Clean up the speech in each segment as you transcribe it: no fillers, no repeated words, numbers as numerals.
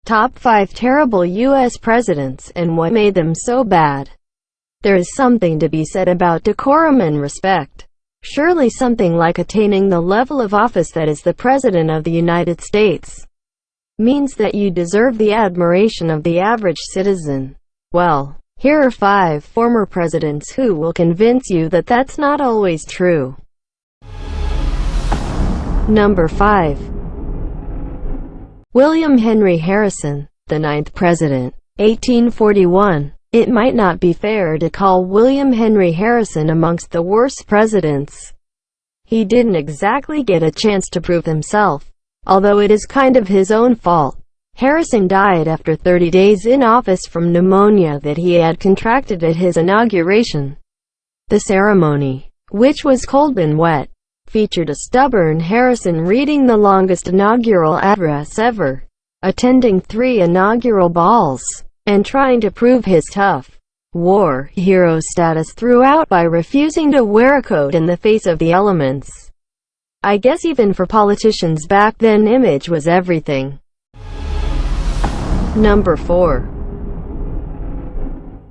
Top 5 Terrible U.S. Presidents and What Made Them So Bad. There is something to be said about decorum and respect. Surely something like attaining the level of office that is the President of the United States means that you deserve the admiration of the average citizen. Well, here are 5 former presidents who will convince you that that's not always true. Number 5. William Henry Harrison, the 9th President, 1841. It might not be fair to call William Henry Harrison amongst the worst presidents. He didn't exactly get a chance to prove himself, although it is kind of his own fault. Harrison died after 30 days in office from pneumonia that he had contracted at his inauguration. The ceremony, which was cold and wet, featured a stubborn Harrison reading the longest inaugural address ever, attending 3 inaugural balls, and trying to prove his tough war hero status throughout by refusing to wear a coat in the face of the elements. I guess even for politicians back then, image was everything. Number 4.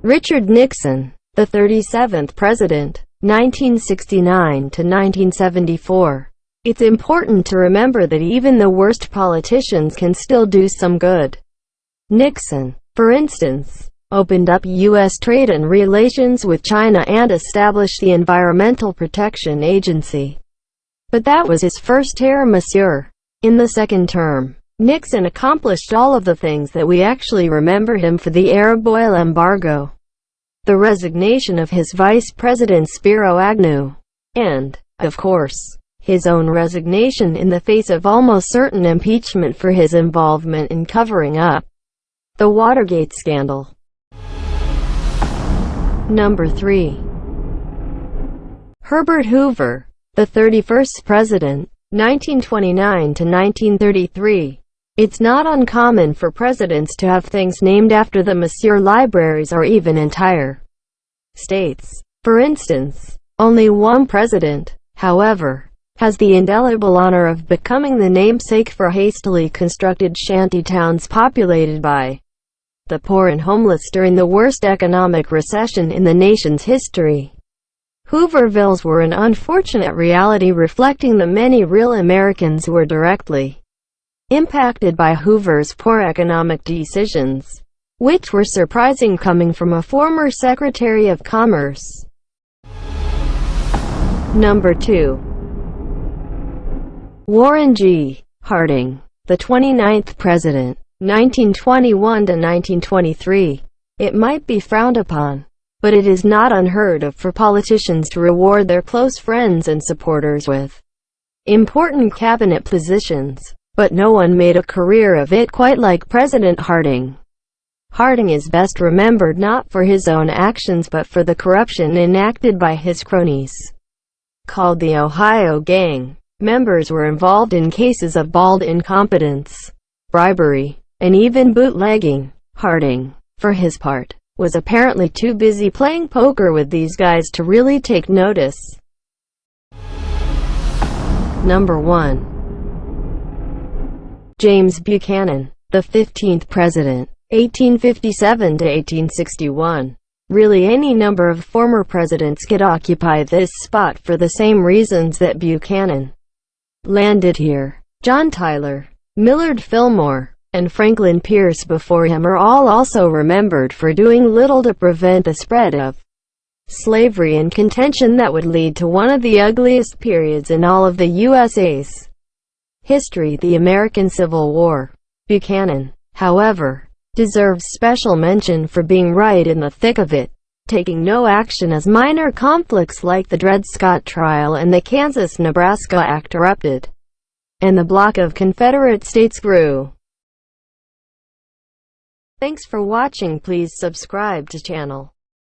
Richard Nixon, the 37th President, 1969 to 1974. It's important to remember that even the worst politicians can still do some good. Nixon, for instance, opened up U.S. trade and relations with China and established the Environmental Protection Agency. But that was his first term, monsieur. In the second term, Nixon accomplished all of the things that we actually remember him for: the Arab oil embargo, the resignation of his Vice President Spiro Agnew, and, of course, his own resignation in the face of almost certain impeachment for his involvement in covering up the Watergate scandal. Number 3. Herbert Hoover, the 31st President, 1929 to 1933. It's not uncommon for presidents to have things named after them, monsieur, libraries or even entire states. For instance, only one president, however, has the indelible honor of becoming the namesake for hastily constructed shanty towns populated by the poor and homeless during the worst economic recession in the nation's history. Hoovervilles were an unfortunate reality reflecting the many real Americans who were directly impacted by Hoover's poor economic decisions, which were surprising coming from a former Secretary of Commerce. Number 2. Warren G. Harding, the 29th President, 1921 to 1923. It might be frowned upon, but it is not unheard of for politicians to reward their close friends and supporters with important cabinet positions. But no one made a career of it quite like President Harding. Harding is best remembered not for his own actions but for the corruption enacted by his cronies. Called the Ohio Gang, members were involved in cases of bald incompetence, bribery, and even bootlegging. Harding, for his part, was apparently too busy playing poker with these guys to really take notice. Number 1. James Buchanan, the 15th President, 1857 to 1861. Really, any number of former presidents could occupy this spot for the same reasons that Buchanan landed here. John Tyler, Millard Fillmore, and Franklin Pierce before him are all also remembered for doing little to prevent the spread of slavery and contention that would lead to one of the ugliest periods in all of the USA's history, the American Civil War. Buchanan, however, deserves special mention for being right in the thick of it, taking no action as minor conflicts like the Dred Scott trial and the Kansas-Nebraska Act erupted, and the bloc of Confederate states grew. Thanks for watching. Please subscribe to channel.